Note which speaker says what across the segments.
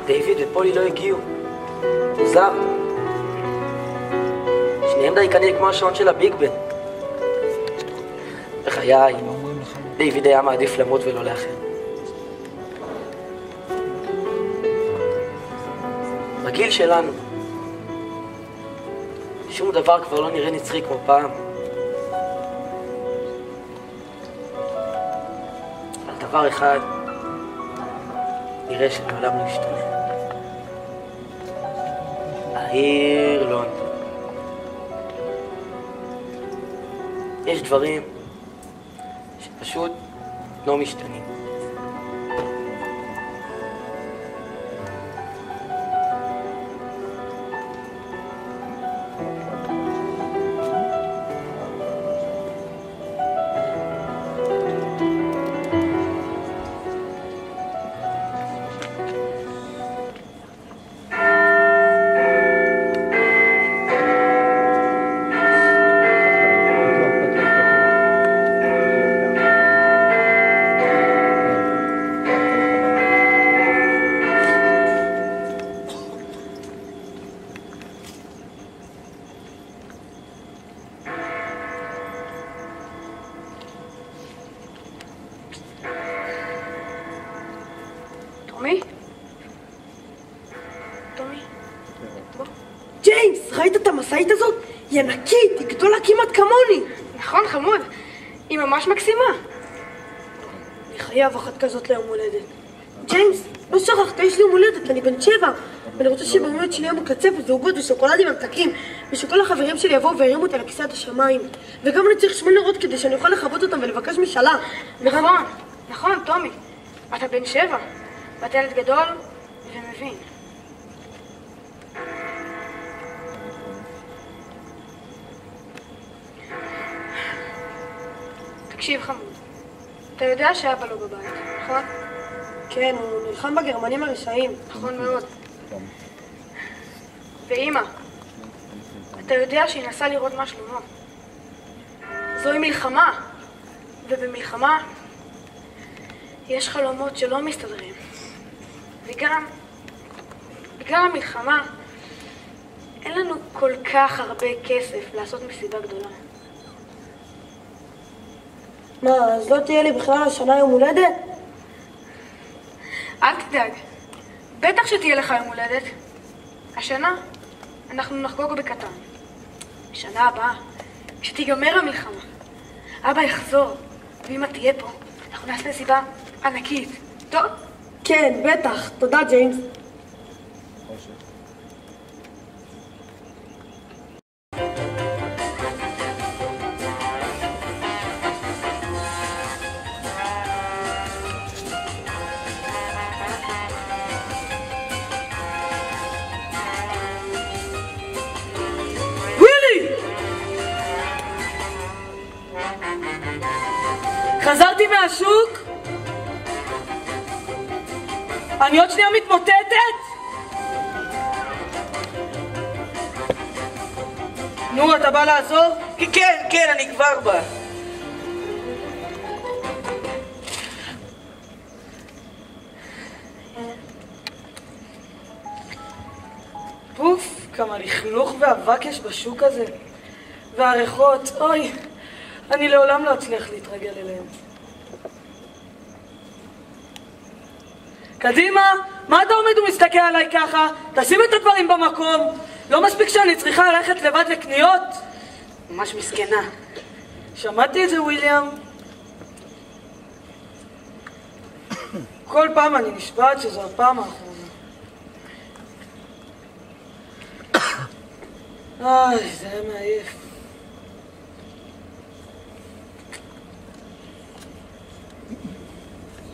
Speaker 1: דיוויד ופולי לא הגיעו. מוזר. שניהם די כנראה כמו השעון של הביג בן. בחיי, דיוויד היה מעדיף למות ולא לאחר. בגיל שלנו, שום דבר כבר לא נראה נצחי כמו פעם. אבל דבר אחד, נראה שלעולם לא ישתנה. העיר לונדון. יש דברים שפשוט לא משתנים.
Speaker 2: טומי? טומי? בוא.
Speaker 3: ג'יימס, ראית את המשאית הזאת? היא ענקית, היא גדולה כמעט כמוני.
Speaker 2: נכון, חמוד. היא ממש מקסימה.
Speaker 3: אני חייב אחת כזאת ליום הולדת. ג'יימס, לא שכחת, יש לי יום הולדת, אני בן 7. ואני רוצה שביום הולדת שלי יהיה מקצפת ועוגות ושוקולדים ממתקים, ושכל החברים שלי יבואו וירימו אותי לכיסא עד השמיים. וגם אני צריך 8 נרות כדי שאני אוכל לכבות אותם ולבקש משאלה.
Speaker 2: נכון, נכון, טומי. אתה בן 7. ואתה ילד גדול ומבין. תקשיב חמוד, אתה יודע שאבא לא בבית, נכון?
Speaker 3: כן, הוא נלחם בגרמנים הרשעים.
Speaker 2: נכון מאוד. ואמא, אתה יודע שהיא נסעה לראות מה שלמה. זוהי מלחמה, ובמלחמה יש חלומות שלא מסתדרים. וגם בגלל המלחמה אין לנו כל כך הרבה כסף לעשות מסיבה גדולה.
Speaker 3: מה, אז לא תהיה לי בכלל השנה יום הולדת?
Speaker 2: אל תדאג, בטח שתהיה לך יום הולדת. השנה אנחנו נחגוג בקטן. בשנה הבאה, כשתיגמר המלחמה, אבא יחזור, ואמא תהיה פה, אנחנו נעשה מסיבה ענקית. טוב?
Speaker 3: כן, בטח. תודה, ג'יימס.
Speaker 4: חזרתי מהשוק? אני עוד שנייה מתמוטטת? נו, אתה בא לעזור?
Speaker 5: כן, אני כבר בא.
Speaker 4: פוף, כמה לכלוך ואבק יש בשוק הזה. והריחות, אוי, אני לעולם לא אצליח להתרגל אליהם. קדימה, מה אתה עומד ומסתכל עליי ככה? תשים את הדברים במקום. לא מספיק שאני צריכה ללכת לבד לקניות? ממש מסכנה. שמעתי את זה, וויליאם. כל פעם אני נשבעת שזו הפעם האחרונה. זה היה מעייף.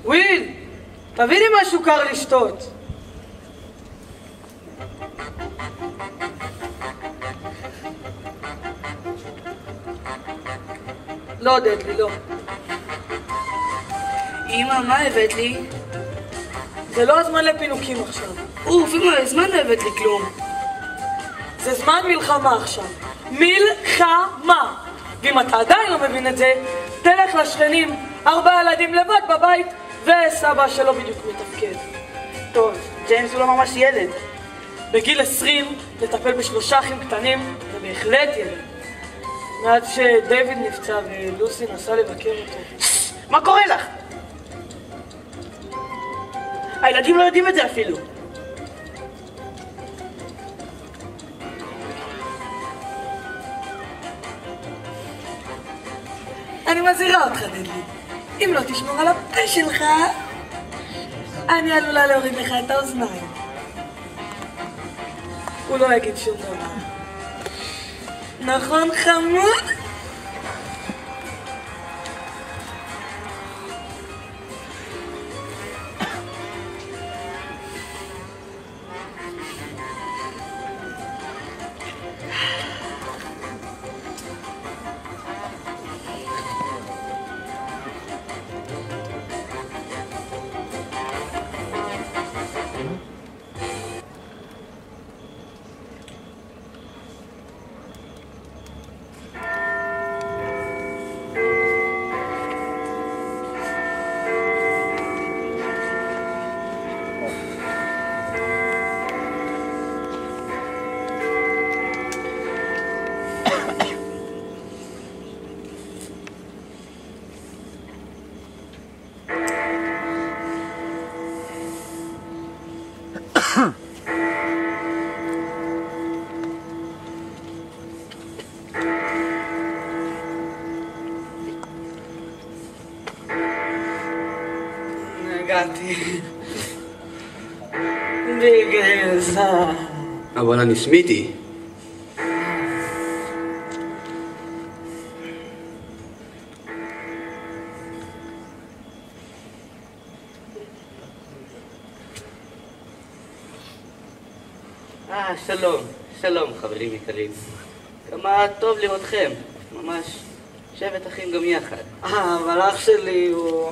Speaker 4: וויל, תביא לי משהו קר לשתות. לא, דדלי, לא.
Speaker 5: אמא, מה הבאת לי?
Speaker 4: זה לא הזמן לפינוקים עכשיו.
Speaker 5: אמא, זמן לא הבאת לי כלום.
Speaker 4: זה זמן מלחמה עכשיו. מלחמה! ואם אתה עדיין לא מבין את זה, תלך לשכנים, 4 ילדים לבד בבית, וסבא שלא בדיוק מתפקד. טוב,
Speaker 5: ג'יימס הוא לא ממש ילד.
Speaker 4: בגיל 20 לטפל ב3 אחים קטנים זה בהחלט ילד. מאז שדייוויד נפצע ולוסי נסעה לבקר אותו.
Speaker 5: מה קורה לך? הילדים לא יודעים את זה אפילו.
Speaker 4: אני מזהירה אותך, דדלי. אם לא תשמור על הפה שלך, אני עלולה להוריד לך את האוזניים. הוא לא יגיד שום דבר. נכון, חמוד?
Speaker 5: הגעתי. בגזע.
Speaker 6: אבל אני סמיתי.
Speaker 7: שלום, שלום חברים יקרים. כמה טוב לראותכם, ממש שבט אחים גם יחד.
Speaker 5: אבל אח שלי הוא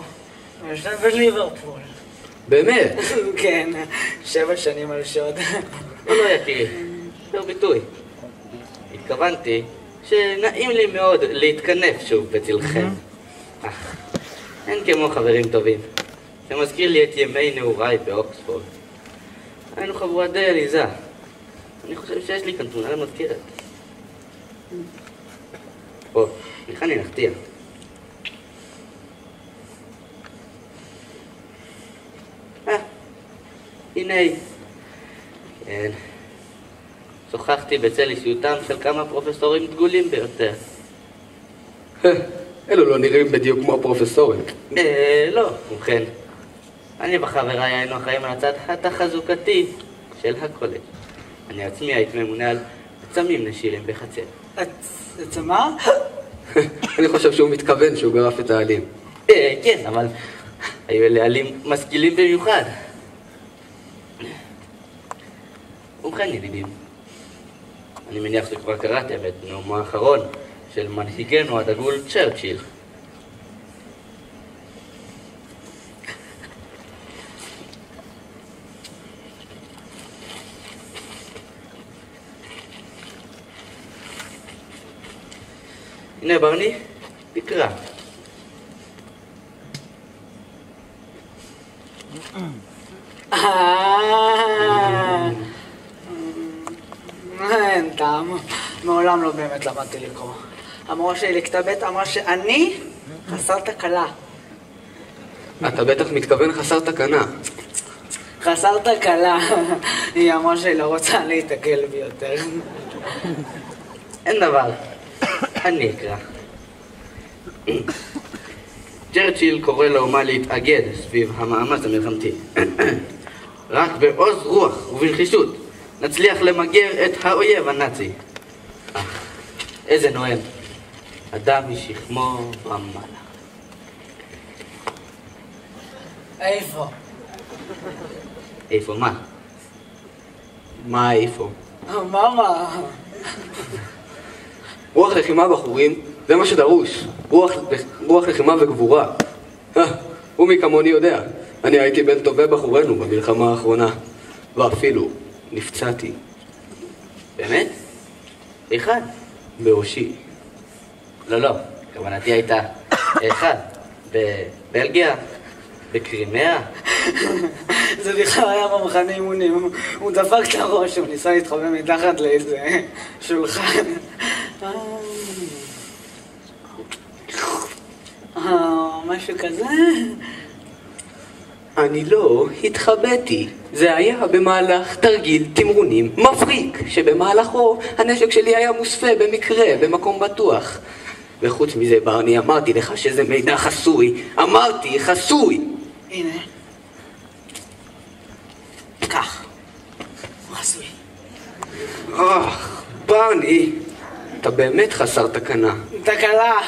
Speaker 5: יושב בליברפול.
Speaker 6: באמת?
Speaker 5: כן, 7 שנים על שוד.
Speaker 7: לא יקירי, זה ביטוי. התכוונתי שנעים לי מאוד להתכנף שוב בצלכם. אין כמו חברים טובים. זה מזכיר לי את ימי נעוריי באוקספורד. היינו חבורה די עליזה. אני חושב שיש לי כאן תמונה למזכירת. איך אני נחתיע? הנה היא. כן. שוחחתי בצל אישיותם של כמה פרופסורים דגולים ביותר.
Speaker 6: אלו לא נראים בדיוק כמו הפרופסורים.
Speaker 7: לא, ובכן. אני וחבריי היינו אחראים על הצד התחזוקתי של הקולג'. אני עצמי הייתי ממונה על עצמים נשירים בחצר.
Speaker 5: עצמה?
Speaker 6: אני חושב שהוא מתכוון שהוא גרף את העלים.
Speaker 7: כן, אבל היו אלה עלים משכילים במיוחד. ובכן ידידים, אני מניח שכבר קראתם את נאומו האחרון של מנהיגנו הדגול צ'רצ'יל. הנה ברני, תקרא.
Speaker 5: אין טעם, מעולם לא באמת למדתי לקרוא. המורה שלי לכתב ב' אמרה שאני חסר תקלה.
Speaker 6: אתה בטח מתכוון חסר תקנה.
Speaker 5: חסר תקלה. היא אמרה שהיא לא רוצה להתקל בי יותר.
Speaker 7: אין דבר, אני אקרא. צ'רצ'יל קורא לאומה להתאגד סביב המאמץ המלחמתי. רק בעוז רוח ובנחישות נצליח למגר את האויב הנאצי. איזה נואם, אדם משכמו ומעלה.
Speaker 5: איפה?
Speaker 7: איפה מה?
Speaker 6: מה איפה?
Speaker 5: מה?
Speaker 6: רוח לחימה בחורים, זה מה שדרוש. רוח לחימה וגבורה. ומי כמוני יודע, אני הייתי בין טובי בחורינו במלחמה האחרונה, ואפילו נפצעתי.
Speaker 7: באמת? אחד?
Speaker 6: בראשי.
Speaker 7: לא, כוונתי הייתה אחד. בבלגיה? בקרימאה?
Speaker 5: זה בכלל היה במחנה אימונים, הוא דפק את הראש, הוא ניסה להתחבא מתחת לאיזה שולחן. משהו כזה?
Speaker 6: אני לא התחבאתי. זה היה במהלך תרגיל תמרונים מבריק, שבמהלכו הנשק שלי היה מוספה במקרה, במקום בטוח. וחוץ מזה, ברני, אמרתי לך שזה מידע חסוי. אמרתי, חסוי!
Speaker 5: הנה. כך. חסוי.
Speaker 6: ברני, אתה באמת חסר תקנה.
Speaker 5: תקלה.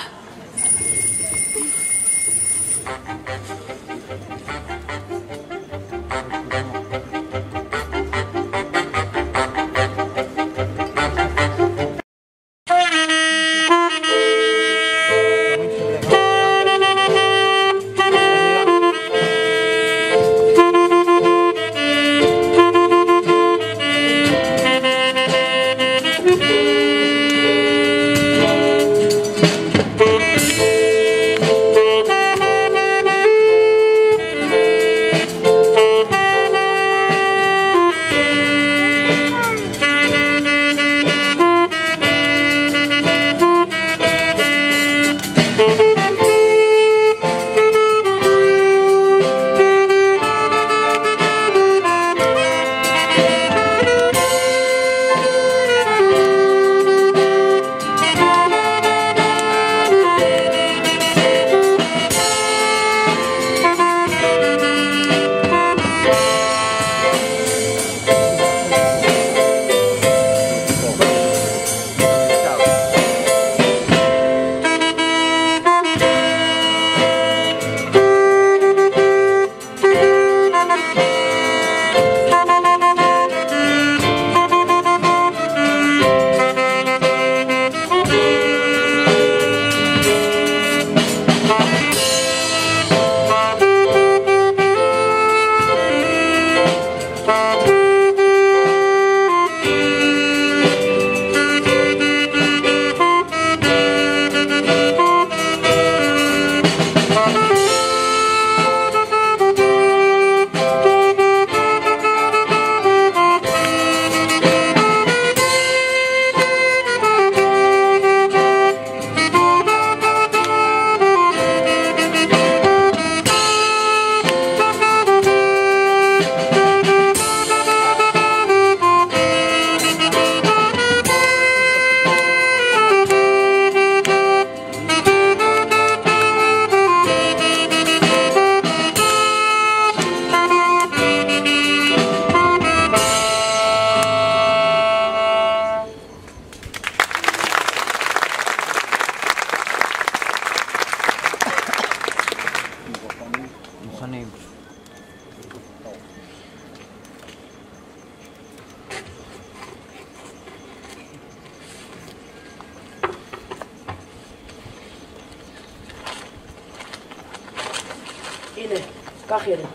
Speaker 3: הנה, קח ילד.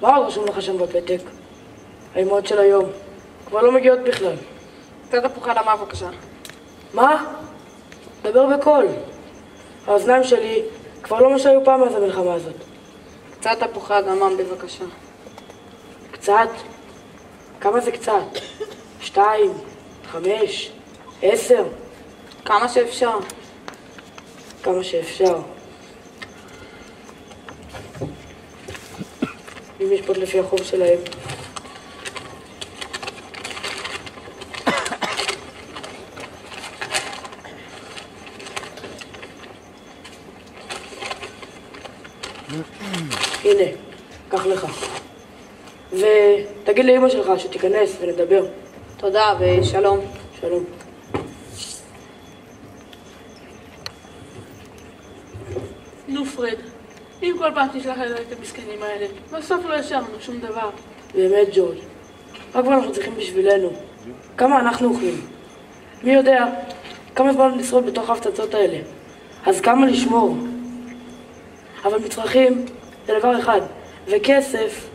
Speaker 3: מה רשום לך שם בפתק? האימהות של היום כבר לא מגיעות בכלל.
Speaker 2: קצת תפוחי אדמה בבקשה.
Speaker 3: מה? דבר בקול. האוזניים שלי כבר לא מה שהיו פעם אז המלחמה הזאת.
Speaker 2: קצת תפוחי אדמה בבקשה.
Speaker 3: קצת? כמה זה קצת? 2, 5, 10?
Speaker 2: כמה שאפשר.
Speaker 3: כמה שאפשר. אם ישפוט לפי החוב שלהם. הנה, קח לך. ותגיד לאמא שלך שתיכנס ונדבר.
Speaker 2: תודה ושלום.
Speaker 3: שלום.
Speaker 8: נו פרד, אם כל פעם תשלח אליי את המסכנים האלה, בסוף לא ישרנו שום דבר.
Speaker 3: באמת ג'ורג', רק מה אנחנו צריכים בשבילנו? כמה אנחנו אוכלים? מי יודע כמה זמן נשרוד בתוך ההפצצות האלה? אז כמה לשמור? אבל מצרכים זה דבר אחד, וכסף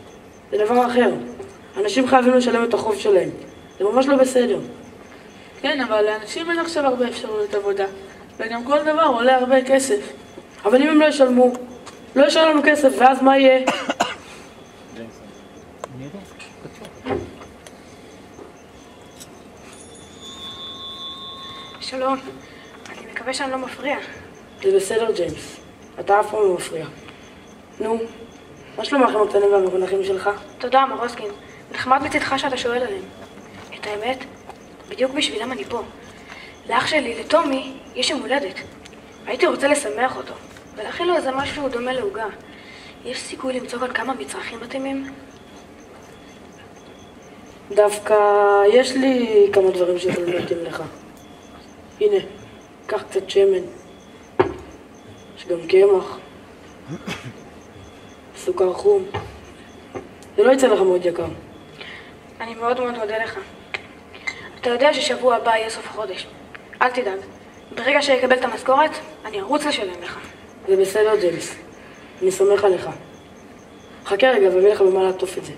Speaker 3: זה דבר אחר. אנשים חייבים לשלם את החוב שלהם. זה ממש לא בסדר.
Speaker 8: כן, אבל לאנשים אין עכשיו הרבה אפשרויות עבודה, וגם כל דבר עולה הרבה כסף.
Speaker 3: אבל אם הם לא ישלמו,
Speaker 8: לא ישאר לנו כסף, ואז מה יהיה?
Speaker 2: שלום, אני מקווה שאני לא מפריע.
Speaker 4: זה בסדר, ג'יימס. אתה אף פעם לא מפריע. נו, מה שלום האחים הקטנים והמחונכים שלך?
Speaker 2: תודה, מר הוסקינס. נחמד מצדך שאתה שואל עליהם. את האמת, בדיוק בשבילם אני פה. לאח שלי, לטומי, יש יום הולדת. הייתי רוצה לשמח אותו, ולהכין לו איזה משהו דומה לעוגה. יש סיכוי למצוא כאן כמה מצרכים מתאימים?
Speaker 4: דווקא יש לי כמה דברים שיכולים להתאים לך. הנה, קח קצת שמן. יש גם קמח. סוכר חום. זה לא יצא לך מאוד יקר.
Speaker 2: אני מאוד מאוד מודה לך. אתה יודע ששבוע הבא יהיה סוף החודש. אל תדאג. ברגע שאקבל את המשכורת, אני ארוץ לשלם לך.
Speaker 4: זה בסדר, ג'יימס. אני סומך עליך. חכה רגע ואביא לך במה לעטוף את זה.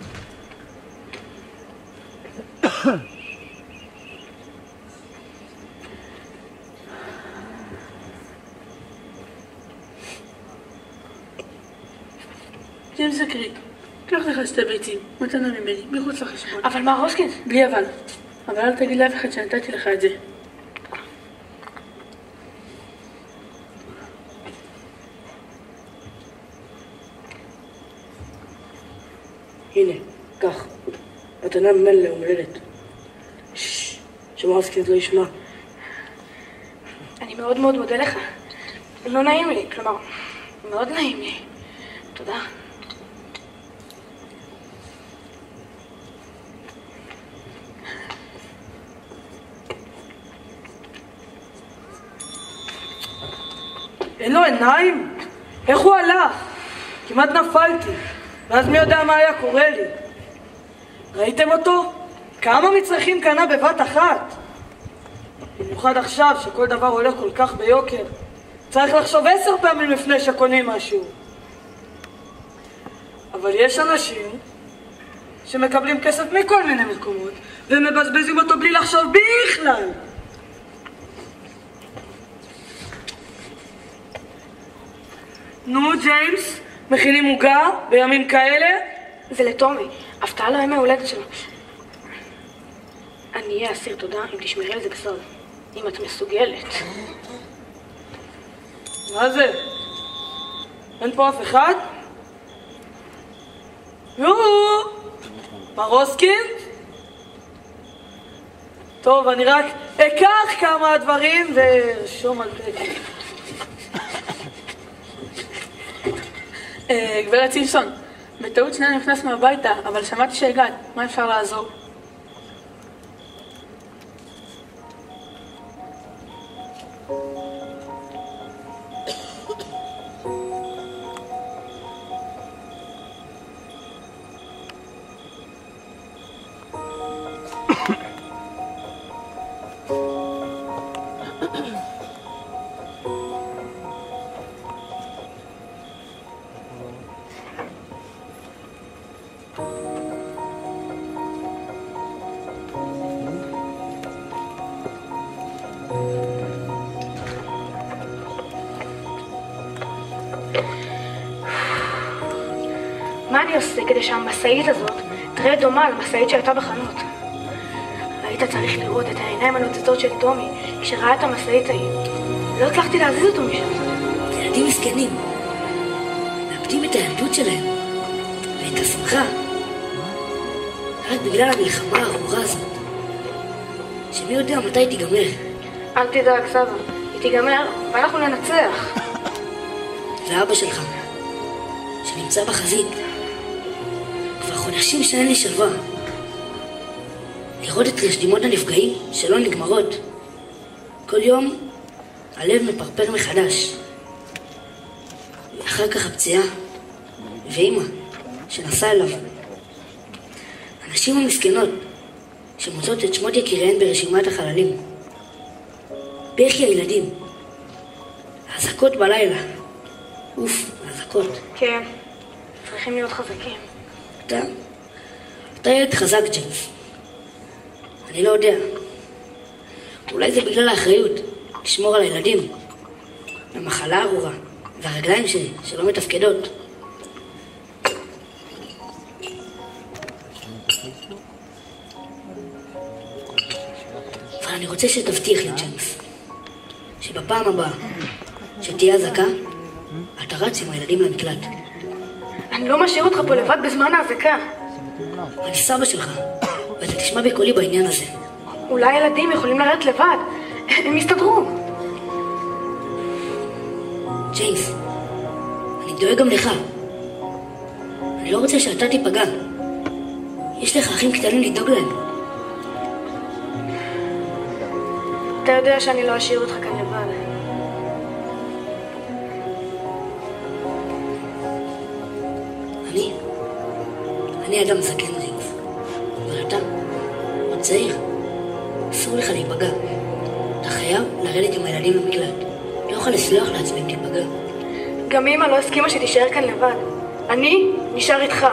Speaker 8: ג'יימס הקריק, קח לך שתי ביצים, מתנה ממני, מחוץ לחשבון.
Speaker 2: אבל מר הוסקינס?
Speaker 8: בלי אבל. אבל אל תגיד לאף אחד שנתתי לך את זה.
Speaker 4: הנה, קח. מתנה ממני ליום הולדת. שמר הוסקינס לא ישמע.
Speaker 2: אני מאוד מאוד מודה לך. לא נעים לי, כלומר, מאוד נעים לי. תודה.
Speaker 4: אין לו עיניים? איך הוא הלך? כמעט נפלתי. ואז מי יודע מה היה קורה לי? ראיתם אותו? כמה מצרכים קנה בבת אחת? במיוחד עכשיו שכל דבר הולך כל כך ביוקר. צריך לחשוב 10 פעמים לפני שקונים משהו. אבל יש אנשים שמקבלים כסף מכל מיני מקומות ומבזבזים אותו בלי לחשוב בכלל. נו, ג'יימס, מכינים עוגה בימים כאלה?
Speaker 2: זה לטומי, הפתעה לו יום ההולדת שלו. אני אהיה אסיר תודה אם תשמרי על זה בסוד, אם את מסוגלת.
Speaker 4: מה זה? אין פה אף אחד? מר הוסקינס? טוב, אני רק אקח כמה דברים ורשום על פקק.
Speaker 8: גברת סימפסון, בטעות שנינו נכנסנו הביתה, אבל שמעתי שהגעת. מה אפשר לעזור?
Speaker 2: מה אני עושה כדי שהמשאית הזאת תראה דומה למשאית שהייתה בחנות? היית צריך לראות את העיניים הנוצצות של טומי כשראה את המשאית ההיא. לא הצלחתי להזיז אותו משם.
Speaker 9: ילדים מסכנים, מאבדים את הילדות שלהם ואת השמחה רק בגלל המלחמה הארורה הזאת, שמי יודע מתי היא תיגמר.
Speaker 2: אל תדאג, סבא, היא תיגמר ואנחנו ננצח.
Speaker 9: ואבא שלך שנמצא בחזית כבר חודשים שאין לי שלווה, לראות את רשימות הנפגעים שלא נגמרות. כל יום הלב מפרפר מחדש, ואחר כך הפציעה ואמא שנסעה אליו. הנשים המסכנות שמוצאות את שמות יקיריהן ברשימת החללים, בכי הילדים, האזעקות בלילה. אוף, האזעקות.
Speaker 2: כן, צריכים להיות חזקים.
Speaker 9: אתה ילד חזק, ג'יימס. אני לא יודע. אולי זה בגלל האחריות לשמור על הילדים, למחלה ארורה והרגליים שלי, שלא מתפקדות. אבל אני רוצה שתבטיח לי, ג'יימס, שבפעם הבאה שתהיה אזעקה, אתה רץ עם הילדים למקלט.
Speaker 2: אני לא משאיר אותך פה לבד בזמן האזעקה.
Speaker 9: אני סבא שלך, ואתה תשמע בקולי בעניין הזה.
Speaker 2: אולי ילדים יכולים לרדת לבד. הם יסתדרו.
Speaker 9: ג'יימס, אני דואג גם לך. אני לא רוצה שאתה תיפגע. יש לך אחים קטנים לדאוג להם.
Speaker 2: אתה יודע שאני לא אשאיר אותך כאן לבד.
Speaker 9: אני אדם זקן, ג'יימס. אבל אתה עוד צעיר. אסור לך להיפגע. אתה חייב לרדת עם הילדים למקלט. לא יכול לסלוח לעצמי אם תיפגע.
Speaker 2: גם אמא לא הסכימה שתישאר כאן לבד. אני נשאר איתך.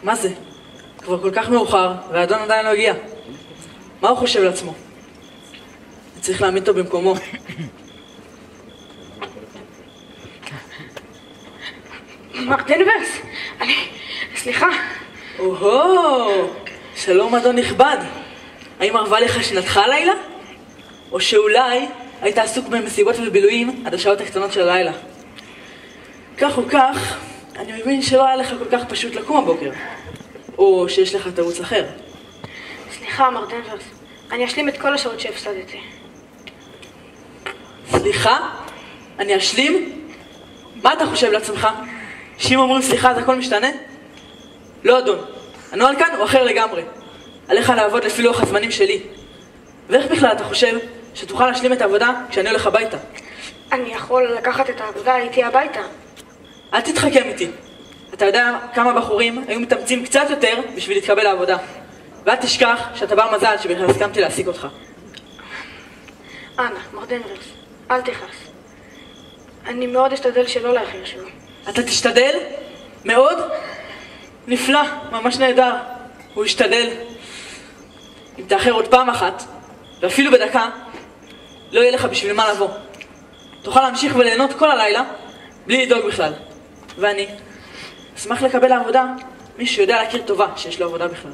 Speaker 4: מה זה? כבר כל כך מאוחר, והאדון עדיין לא הגיע. מה הוא חושב לעצמו? אני צריך להעמיד אותו במקומו.
Speaker 2: מר דנברס, סליחה.
Speaker 4: שלום אדון נכבד. האם ערבה לך שנתך הלילה? או שאולי היית עסוק במסיבות ובילויים עד השעות הקטנות של הלילה? כך או כך, אני מבין שלא היה לך כל כך פשוט לקום הבוקר. או שיש לך תירוץ אחר.
Speaker 2: סליחה, מר דנברס. אני אשלים את כל השעות שהפסדתי.
Speaker 4: סליחה? אני אשלים? מה אתה חושב לעצמך? שאם אומרים סליחה אז הכל משתנה? לא אדון. הנוהל כאן הוא אחר לגמרי. עליך לעבוד לפי לוח הזמנים שלי. ואיך בכלל אתה חושב שתוכל להשלים את העבודה כשאני הולך הביתה?
Speaker 2: אני יכול לקחת את העבודה איתי הביתה.
Speaker 4: אל תתחכם איתי. אתה יודע כמה בחורים היו מתאמצים קצת יותר בשביל להתקבל לעבודה. ואל תשכח שאתה בר מזל שבכלל הסכמתי להעסיק אותך.
Speaker 2: אנא, מר דנברס, אל תכעס. אני מאוד אשתדל שלא לאחר שוב.
Speaker 4: אתה תשתדל? מאוד? נפלא, ממש נהדר. הוא ישתדל. אם תאחר עוד פעם אחת, ואפילו בדקה, לא יהיה לך בשביל מה לבוא. תוכל להמשיך וליהנות כל הלילה, בלי לדאוג בכלל. ואני אשמח לקבל לעבודה מי שיודע להכיר טובה שיש לו עבודה בכלל.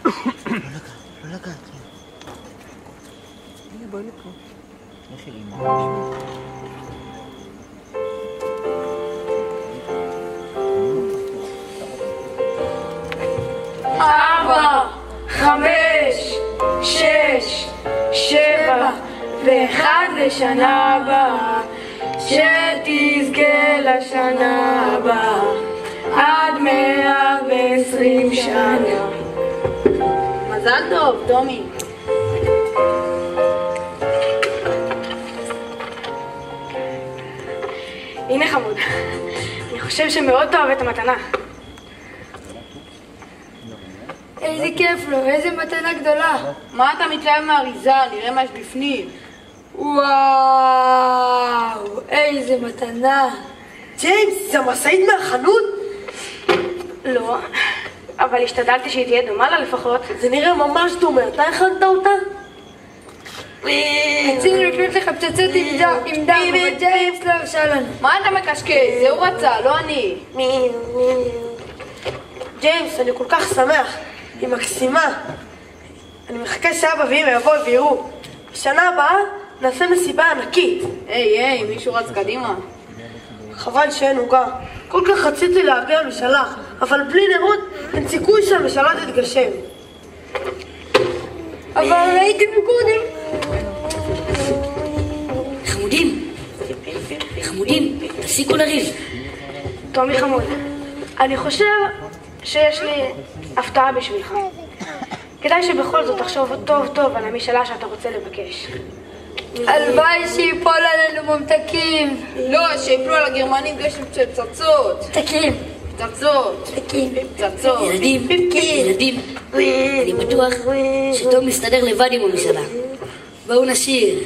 Speaker 10: לא לגעת. הנה בואי לפה. לכי לאמא.
Speaker 2: ארבע, 5, 6, 7 ו1 לשנה הבאה, שתזכה לשנה הבאה עד 120 שנה.
Speaker 8: מזל טוב, תומי.
Speaker 2: הנה חמוד, אני חושב שמאוד תאהב את המתנה.
Speaker 3: איזה כיף לו, איזה מתנה גדולה.
Speaker 8: מה אתה מתלהב מהאריזה? נראה מה יש בפנים.
Speaker 3: וואו, איזה מתנה.
Speaker 5: ג'יימס, זה משאית מהחנות?
Speaker 2: לא, אבל השתדלתי שהיא תהיה דומה לה לפחות.
Speaker 3: זה נראה ממש דומה, אתה הכנת אותה?
Speaker 2: רצינו לקנות לך פצצות עם דם, אבל ג'יימס לא הרשה לנו.
Speaker 11: מה אתה מקשקש? זה הוא רצה, לא אני.
Speaker 3: ג'יימס, אני כל כך שמח. היא מקסימה. אני מחכה שאבא ואמא יבואו ויראו. בשנה הבאה נעשה מסיבה ענקית.
Speaker 11: היי, מישהו רץ קדימה.
Speaker 3: חבל שאין עוגה. כל כך רציתי להביע משאלה, אבל בלי נרות אין סיכוי שהמשאלה תתגשם.
Speaker 2: אבל ראיתם קודם.
Speaker 9: חמודים, תפסיקו לריב.
Speaker 2: טומי חמוד, אני חושב שיש לי הפתעה בשבילך. כדאי שבכל זאת תחשוב טוב טוב על המשאלה שאתה רוצה לבקש.
Speaker 12: הלוואי שיפול עלינו ממתקים.
Speaker 11: לא, שיפלו על הגרמנים גשם של פצצות.
Speaker 12: פתקים.
Speaker 11: פצצות. פצצות.
Speaker 9: ילדים, אני בטוח שטוב מסתדר לבד עם המשאלה. בואו נשיר.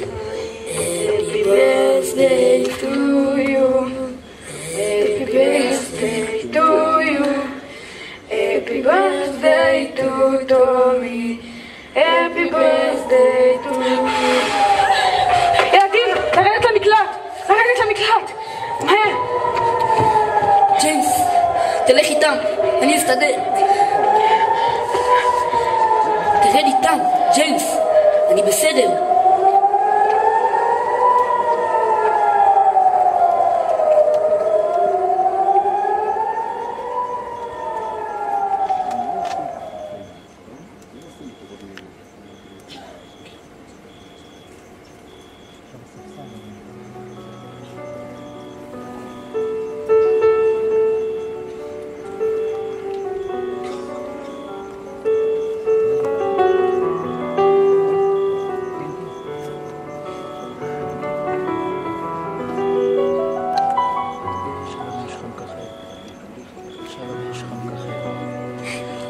Speaker 9: Happy birthday to you.
Speaker 2: Happy birthday to you. Happy birthday to Tommy. Happy birthday to you. ילדים, לרדת למקלט! לרדת למקלט! מהר!
Speaker 9: ג'יימס, תלך איתם, אני אסתדר. תרד איתם, ג'יימס, אני בסדר.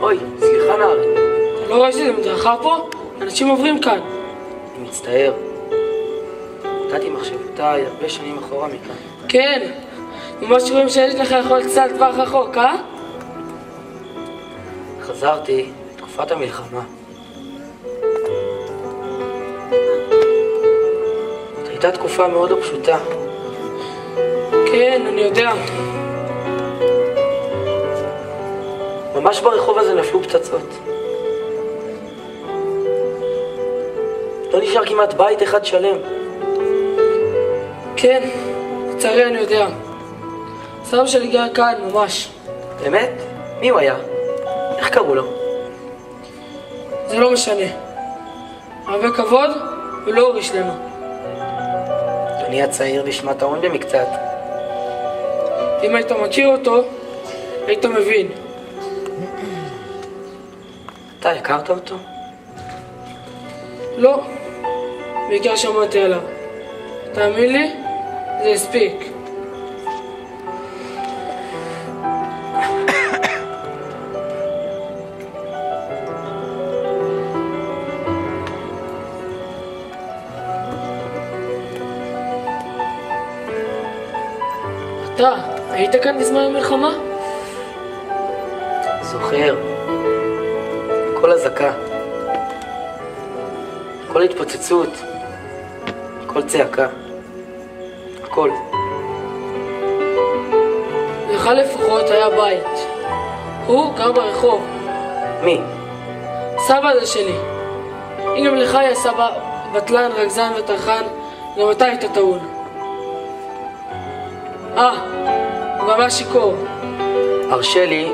Speaker 1: אוי, סליחה נער.
Speaker 4: אתה לא רואה שזה מדרכה פה? אנשים עוברים כאן.
Speaker 1: אני מצטער. נתתי מחשבותיי הרבה שנים אחורה מכאן.
Speaker 4: כן, ממש רואים שיש לך יכולת קצת טווח רחוק, אה?
Speaker 1: חזרתי בתקופת המלחמה. זאת הייתה תקופה מאוד לא פשוטה.
Speaker 4: כן, אני יודע.
Speaker 1: ממש ברחוב הזה נפלו פצצות. לא נשאר כמעט בית אחד שלם.
Speaker 4: כן, לצערי אני יודע. סבא שלי גר כאן, ממש.
Speaker 1: באמת? מי הוא היה? איך קראו לו?
Speaker 4: זה לא משנה. הרבה כבוד ולא הוריש לנו.
Speaker 1: אדוני הצעיר נשמע טעון במקצת.
Speaker 4: אם היית מכיר אותו, היית מבין.
Speaker 1: אתה הכרת אותו?
Speaker 4: לא, בעיקר שמעתי עליו. תאמין לי, זה הספיק. אתה, היית כאן בזמן המלחמה?
Speaker 1: זוכר. כל אזעקה. כל התפוצצות. כל צעקה. הכל.
Speaker 4: לך לפחות היה בית. הוא גר ברחוב.
Speaker 1: מי?
Speaker 4: סבא הזה שלי. אם גם לך היה סבא בטלן, רגזן וטרחן, גם אתה היית טעון. הוא גם היה שיכור.
Speaker 1: הרשה לי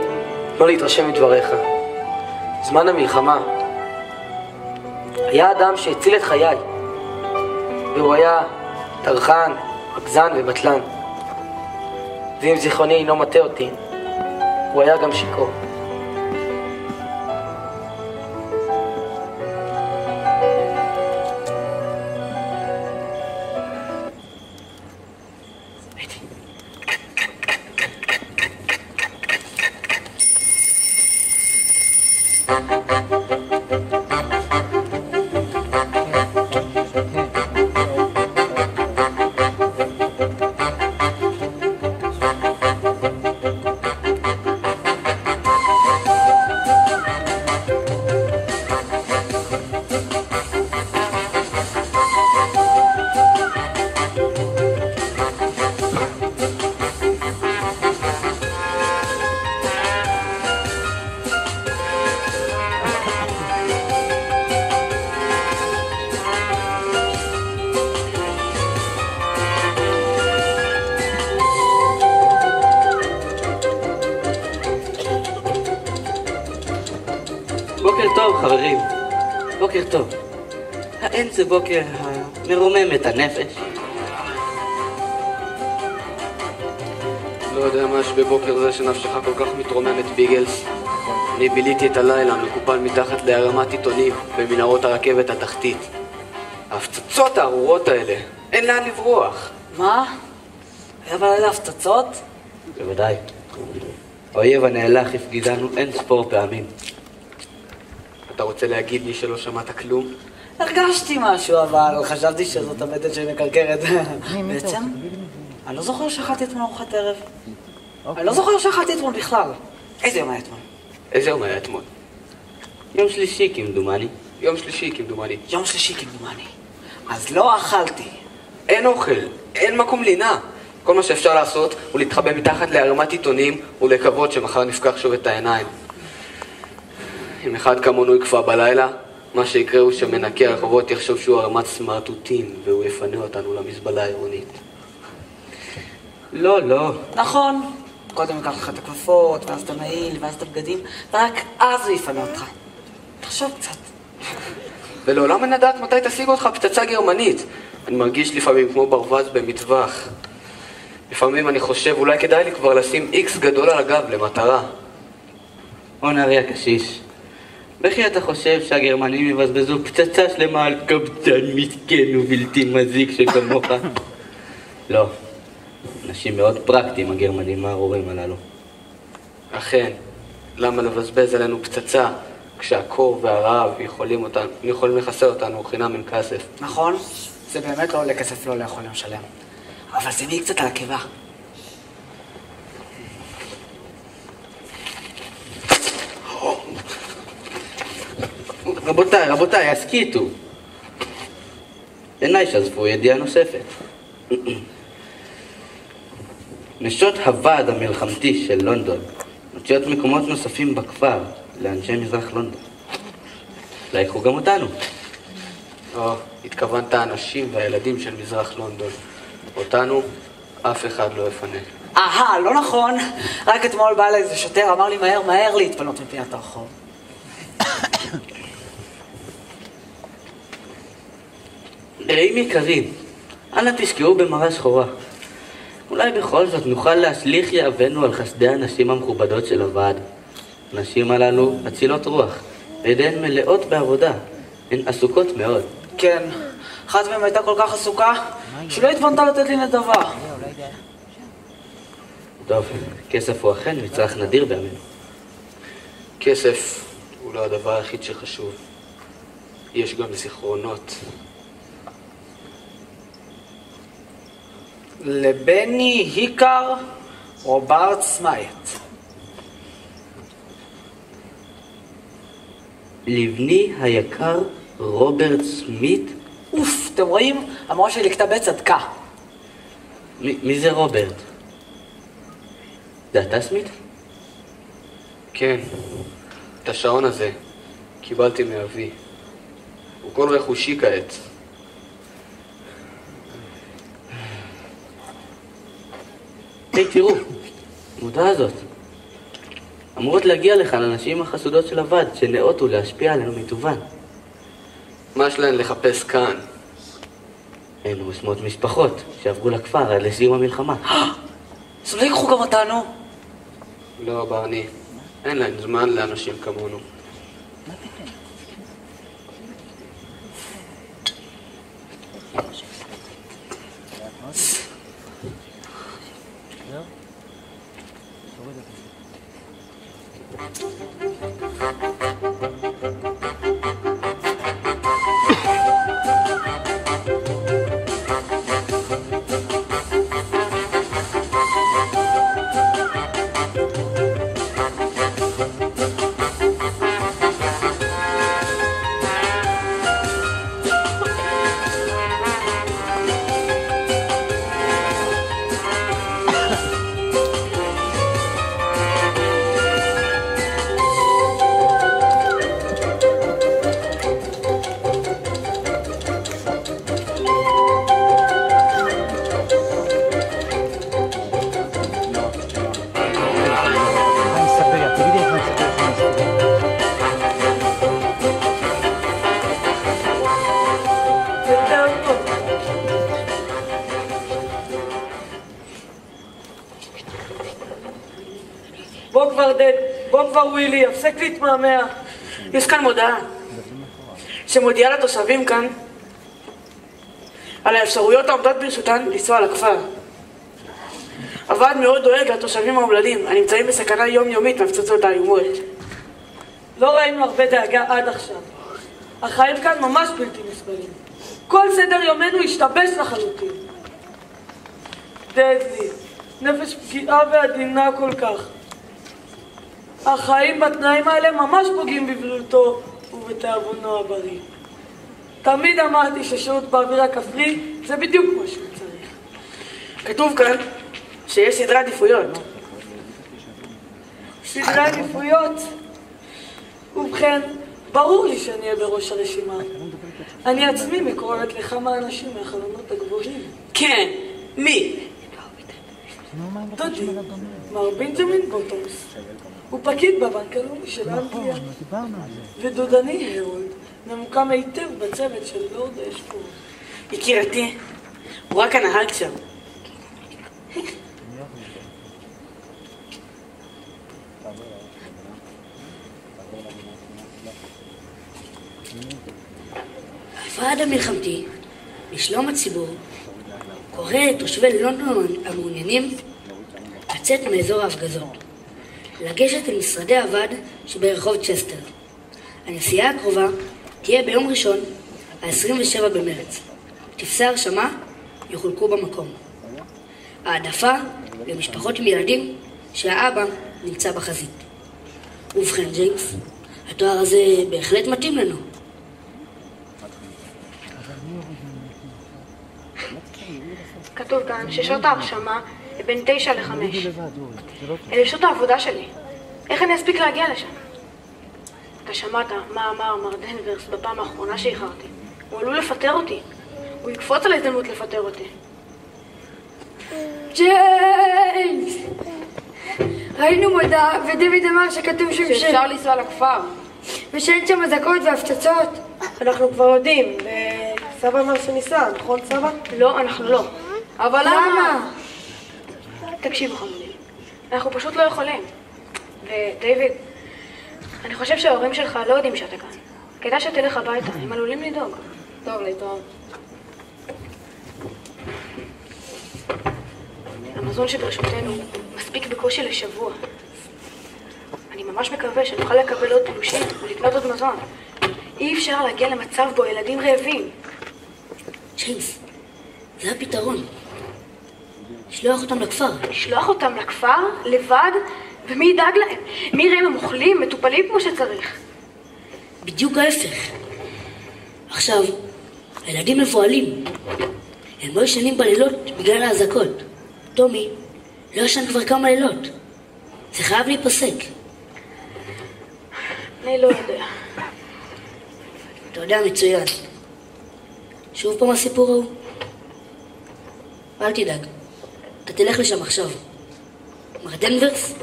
Speaker 1: לא להתרשם מדבריך. זמן המלחמה היה אדם שהציל את חיי, והוא היה טרחן, רגזן ובטלן. ואם זיכרוני אינו מטעה אותי, הוא היה גם שיכור.
Speaker 7: טוב, חברים. בוקר טוב. האין זה בוקר המרומם את הנפש?
Speaker 6: לא יודע מה יש בבוקר זה שנפשך כל כך מתרוממת, ביגלס. אני ביליתי את הלילה מקופל מתחת להרמת עיתונים במנהרות הרכבת התחתית. ההפצצות הארורות האלה, אין לאן לברוח.
Speaker 5: מה? היה בלילה הפצצות?
Speaker 7: בוודאי. האויב הנאלח הפגיזנו אין ספור פעמים.
Speaker 6: אתה רוצה להגיד לי שלא שמעת כלום?
Speaker 5: הרגשתי משהו, אבל חשבתי שזאת המתת שמקרקרת. בעצם, אני לא זוכר שאכלתי אתמול ארוחת ערב. אני לא זוכר שאכלתי אתמול בכלל. איזה יום היה אתמול?
Speaker 6: איזה יום היה אתמול?
Speaker 7: יום שלישי כמדומני.
Speaker 6: יום שלישי כמדומני.
Speaker 5: יום שלישי כמדומני. אז לא אכלתי.
Speaker 6: אין אוכל, אין מקום לינה. כל מה שאפשר לעשות הוא להתחבא מתחת להרמת עיתונים ולקוות שמחר נפקח שוב את העיניים. אם אחד כמונו יקפא בלילה, מה שיקרה הוא שמנקי הרחובות יחשוב שהוא הרמת סמרטוטים והוא יפנה אותנו למזבלה העירונית.
Speaker 7: לא, לא.
Speaker 5: נכון. קודם יקח לך את הכפפות, ואז את המעיל, ואז את הבגדים, ורק אז הוא יפנה אותך. תחשוב קצת.
Speaker 6: ולעולם אין לדעת מתי תשיג אותך פצצה גרמנית. אני מרגיש לפעמים כמו ברווז במטווח. לפעמים אני חושב אולי כדאי לי כבר לשים איקס גדול על הגב למטרה.
Speaker 7: נערי הקשיש, בכי אתה חושב שהגרמנים יבזבזו פצצה שלמה על קפטן מסכן ובלתי מזיק שכמוך? לא. אנשים מאוד פרקטיים הגרמנים הארורים הללו.
Speaker 6: אכן, למה לבזבז עלינו פצצה כשהקור והרעב יכולים לחסר אותנו חינם אין כסף?
Speaker 5: נכון, זה באמת לא עולה כסף לא לאכול יום שלם. אבל זה מי קצת על הקיבה.
Speaker 7: רבותיי, הסכיתו. עיניי שזפו ידיעה נוספת. נשות הוועד המלחמתי של לונדון מציעות מקומות נוספים בכפר לאנשי מזרח לונדון. להיקחו גם אותנו.
Speaker 6: התכוונת האנשים והילדים של מזרח לונדון. אותנו אף אחד לא יפנה.
Speaker 5: לא נכון. רק אתמול בא לאיזה שוטר, אמר לי מהר להתפנות מפינת הרחוב.
Speaker 7: רעים יקרים, אנא תשקעו במראה שחורה. אולי בכל זאת נוכל להשליך יהבנו על חסדי הנשים המכובדות של הוועד. הנשים הללו מצילות רוח, וידיהן מלאות בעבודה. הן עסוקות מאוד.
Speaker 5: כן, אחת מהן הייתה כל כך עסוקה שלא התבנתה לתת לי נדבה.
Speaker 7: טוב, כסף הוא אכן מצרך נדיר בימינו.
Speaker 6: כסף הוא לא הדבר היחיד שחשוב. יש גם זיכרונות.
Speaker 5: לבני היקר רוברט סמייט.
Speaker 7: לבני היקר רוברט סמית?
Speaker 5: אוף, אתם רואים? המורה שלי לכתה בית צדקה.
Speaker 7: מי זה רוברט? זה אתה סמית?
Speaker 6: כן, את השעון הזה קיבלתי מאבי. הוא כל רכושי כעת.
Speaker 7: היי, תראו, המודעה הזאת. אמורות להגיע לכאן אנשים החסודות של הוועד שנאותו להשפיע עלינו מטובן.
Speaker 6: מה יש להן לחפש כאן?
Speaker 7: הן רושמות משפחות שעברו לכפר עד לסיום המלחמה.
Speaker 5: אז לא ייקחו גם אותנו?
Speaker 6: לא, ברני. אין להן זמן לאנשים כמונו.
Speaker 4: בוא כבר ווילי, הפסק להתמהמה. יש כאן מודעה שמודיעה לתושבים כאן על האפשרויות העומדות ברשותן לנסוע לכפר. הוועד מאוד דואג לתושבים האומללים הנמצאים בסכנה יומיומית מהפצצות האיומות. לא ראינו הרבה דאגה עד עכשיו. החיים כאן ממש בלתי נסבלים. כל סדר יומנו השתבש לחלוטין. דדלי, נפש פגיעה ועדינה כל כך. החיים בתנאים האלה ממש פוגעים בבריאותו ובתאבונו הבריא. תמיד אמרתי ששהות באוויר הכפרי זה בדיוק כמו שהוא צריך. כתוב כאן שיש סדרי עדיפויות. סדרי עדיפויות? ובכן, ברור לי שאני אהיה בראש הרשימה. אני עצמי מקוררת לכמה אנשים מהחלונות הגבוהים.
Speaker 5: כן, מי?
Speaker 4: דודי, מר בנג'מין בוטומס. הוא פקיד בבנק הלאומי של אנגליה. ודודני הרולד ממוקם היטב בצוות של לורד אשפורד.
Speaker 5: יקירתי, הוא רק הנהג שם.
Speaker 9: הוועד המלחמתי לשלום הציבור קורא לתושבי לונדון המעוניינים לצאת מאזור ההפגזות, לגשת אל משרדי הוועד שברחוב צ'סטר. הנסיעה הקרובה תהיה ביום ראשון, ה-27 במרץ. טפסי הרשמה יחולקו במקום. העדפה למשפחות עם ילדים שהאבא נמצא בחזית. ובכן ג'יימס, התואר הזה בהחלט מתאים לנו.
Speaker 2: כתוב כאן ששעות ההרשמה היא בין 9 ל-5. אלה שעות העבודה שלי. איך אני אספיק להגיע לשם? אתה שמעת מה אמר מר דנברס בפעם האחרונה שאיחרתי. הוא עלול לפטר אותי. הוא יקפוץ על ההזדמנות לפטר אותי.
Speaker 12: ג'יימס! ראינו מודעה ודויד אמר שכתוב שם
Speaker 11: שאפשר לנסוע לכפר.
Speaker 12: ושאין שם אזעקות והפצצות.
Speaker 3: אנחנו כבר יודעים, וסבא אמר שניסה, נכון סבא?
Speaker 2: לא, אנחנו לא.
Speaker 11: אבל למה?
Speaker 2: תקשיבו חמודים, אנחנו פשוט לא יכולים. ודייוויד, אני חושב שההורים שלך לא יודעים שאתה כאן. כדאי שתלך הביתה, הם עלולים לדאוג.
Speaker 11: טוב, להתראות.
Speaker 2: המזון שברשותנו מספיק בקושי לשבוע. אני ממש מקווה שנוכל לקבל עוד תלושים ולקנות עוד מזון. אי אפשר להגיע למצב בו ילדים רעבים.
Speaker 9: ג'יימס, זה הפתרון. לשלוח אותם לכפר.
Speaker 2: לשלוח אותם לכפר? לבד? ומי ידאג להם? מי יראה אם הם אוכלים, מטופלים כמו שצריך?
Speaker 9: בדיוק ההפך. עכשיו, הילדים מבוהלים. הם לא ישנים בלילות בגלל האזעקות. טומי לא ישן כבר כמה לילות. זה חייב להיפסק.
Speaker 2: אני לא יודע.
Speaker 9: אתה יודע מצוין. שוב פעם הסיפור ההוא? אל תדאג. אתה תלך לשם עכשיו. מר דנברס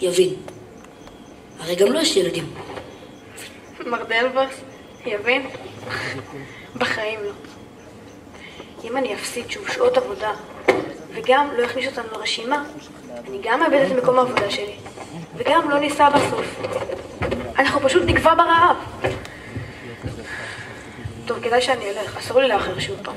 Speaker 9: יבין. הרי גם לא יש ילדים.
Speaker 2: מר דנברס יבין? בחיים לא. אם אני אפסיד שוב שעות עבודה וגם לא יכניס אותנו לרשימה, אני גם מאבד את מקום העבודה שלי וגם לא ניסע בסוף. אנחנו פשוט נקבע ברעב. טוב, כדאי שאני אלך. אסור לי לאחר שוב פעם.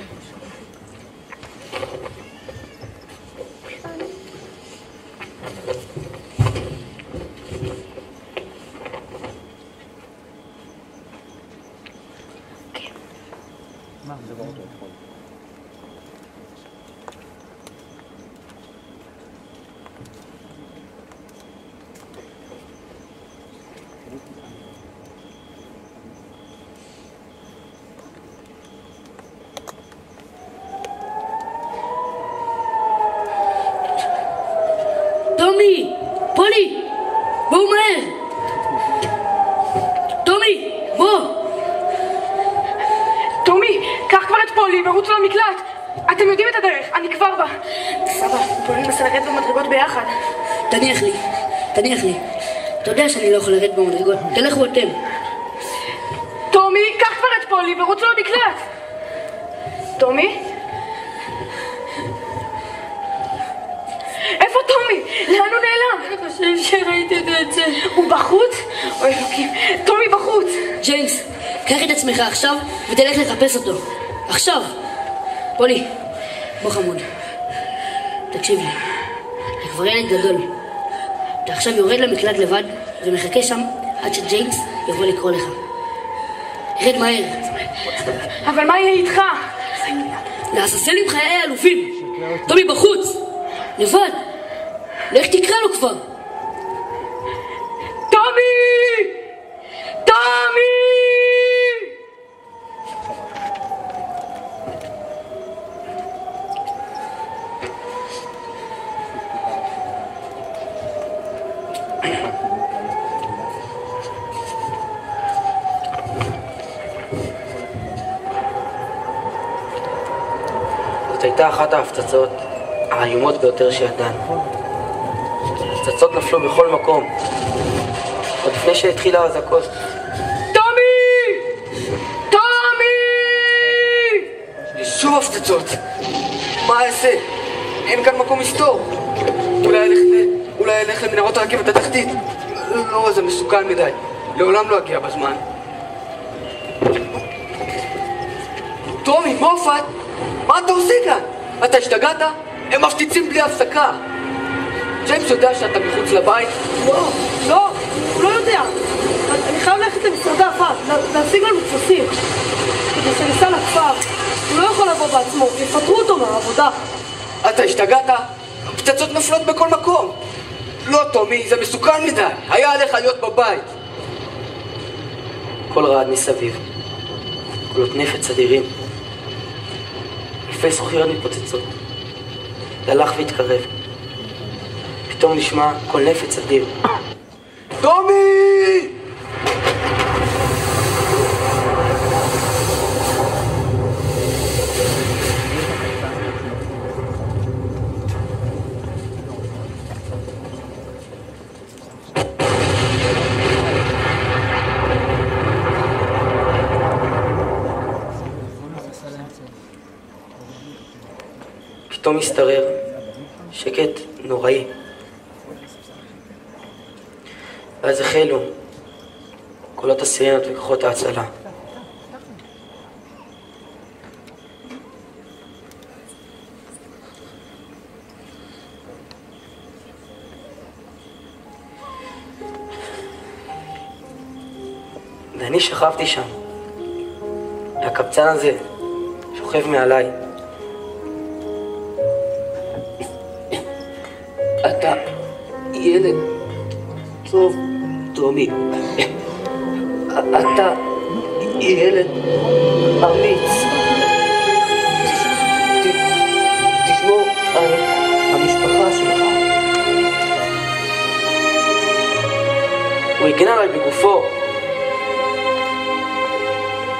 Speaker 9: טומי! פולי! בואו מהר! טומי! בוא!
Speaker 2: טומי, קח כבר את פולי ורוצו למקלט. אתם יודעים את הדרך, אני כבר בא. סבא, בוא ננסה לרדת במדרגות ביחד.
Speaker 9: תניח לי, תניח לי. אתה יודע שאני לא יכול לרדת במדרגות. תלכו אתם.
Speaker 2: טומי, קח כבר את פולי ורוצו למקלט. טומי? איפה טומי? לאן הוא נעלם?
Speaker 12: אני חושב שראיתי את
Speaker 2: הוא בחוץ? אוי אלוקים, טומי בחוץ!
Speaker 9: ג'יימס, קח את עצמך עכשיו ותלך לחפש אותו. עכשיו! פולי, בוא חמוד. תקשיב לי, אתה כבר ילד גדול. אתה עכשיו יורד למקלט לבד ומחכה שם עד שג'יימס יבוא לקרוא לך. ירד מהר.
Speaker 2: אבל מה יהיה איתך?
Speaker 9: לעזאזל עם חיי אלופים. טומי בחוץ, לבד. לך תקרא לו כבר.
Speaker 2: טומי! טומי!
Speaker 1: זאת הייתה אחת ההפצצות האיומות ביותר שידענו. הפצצות נפלו בכל מקום, עוד לפני שהתחילה האזעקות.
Speaker 2: טומי! טומי!
Speaker 6: שוב הפצצות! מה אעשה? אין כאן מקום מסתור. אולי אלך למנהרות הרכבת התחתית. לא, זה מסוכן מדי. לעולם לא אגיע בזמן. טומי, מופת! מה אתה עושה כאן? אתה השתגעת? הם מפציצים בלי הפסקה. ג'יימס יודע שאתה מחוץ לבית?
Speaker 3: לא, הוא לא יודע. אני חייב ללכת למשרדי הפעם, להשיג לנו תפוסים. כדי שניסע לכפר. הוא לא יכול לבוא בעצמו, יפטרו אותו מהעבודה.
Speaker 6: אתה השתגעת? הפצצות נופלות בכל מקום. לא, טומי, זה מסוכן מדי. היה עליך להיות בבית.
Speaker 1: כל רעד מסביב. קולות נפץ אדירים. אלפי זכוכיות מתפוצצות. הלך והתקרב. פתאום נשמע קול נפץ אדיר.
Speaker 6: טומי!
Speaker 1: פתאום הסתרר שקט נוראי. ואז החלו קולות הסירנות וכוחות ההצלה. ואני שכבתי שם, והקבצן הזה שוכב מעליי.
Speaker 6: אתה ילד טוב, טומי. אתה ילד אמיץ. תשמור על המשפחה שלך.
Speaker 1: הוא הגן עליי בגופו.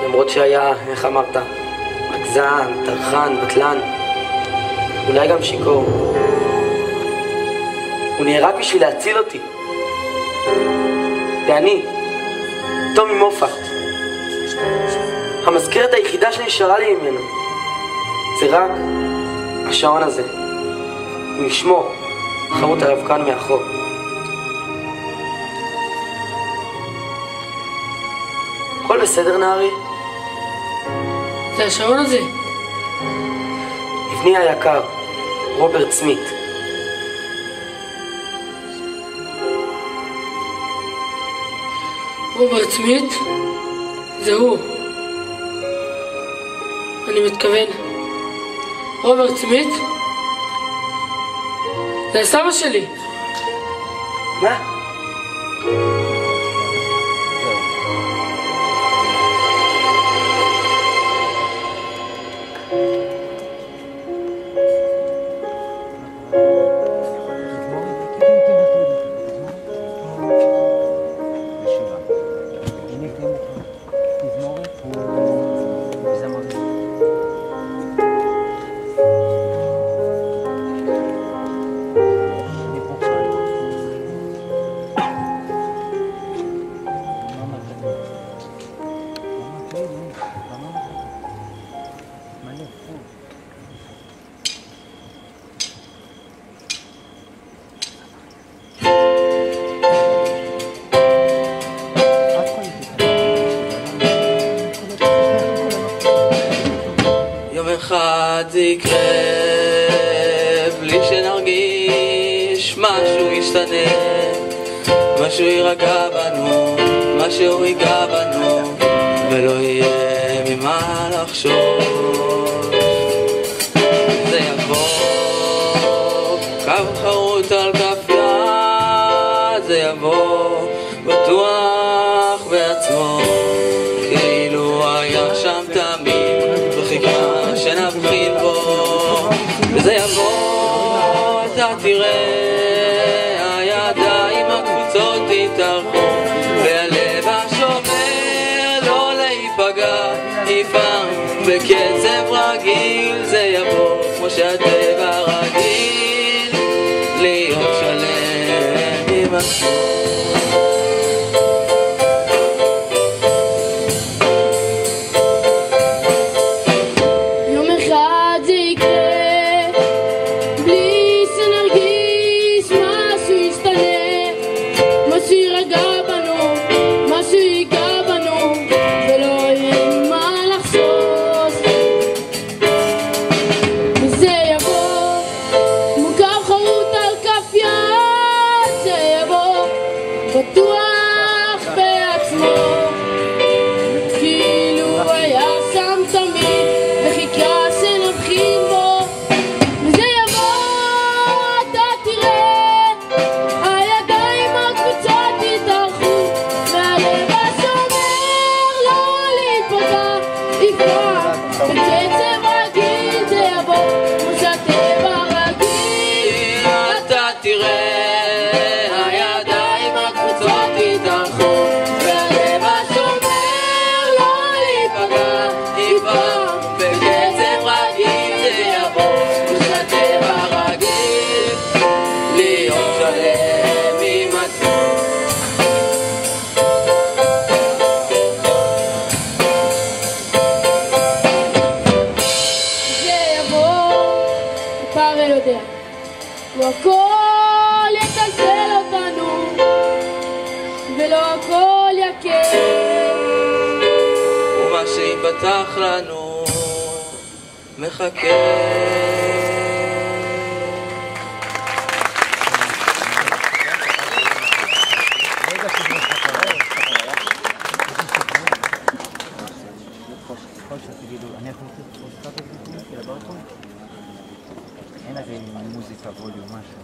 Speaker 1: למרות שהיה, איך אמרת, רגזן, טרחן, בטלן, אולי גם שיקור. הוא נהרג בשביל להציל אותי. ואני, טומי מופת, המזכרת היחידה שנשארה לי ממנו, זה רק השעון הזה, עם שמו חרוט עליו כאן מאחור. הכל בסדר, נערי?
Speaker 9: זה השעון הזה.
Speaker 1: לבני היקר, רוברט סמית.
Speaker 9: רוברט סמית? זה הוא. אני מתכוון. רוברט סמית? זה הסבא שלי.
Speaker 1: מה?
Speaker 7: משהו ישתנה, משהו יירגע בנו, משהו ייגע בנו, ולא יהיה ממה לחשוב. זה יבוא קו חרוט על כף יד, זה יבוא בטוח בעצמו, כאילו היה שם תמיד וחיכה שנבחין בו. וזה יבוא, אתה תראה, הידיים הקבוצות יתארחו, והלב השומר לא להיפגע, יפעם בקצב רגיל. זה יבוא כמו שהטבע רגיל, להיות שלם עם עצמו.
Speaker 8: לא הכל יטלטל אותנו, ולא הכל יקר,
Speaker 7: ומה שיפתח לנו מחכה.
Speaker 10: אין הרי מוזיקה ווליום משהו.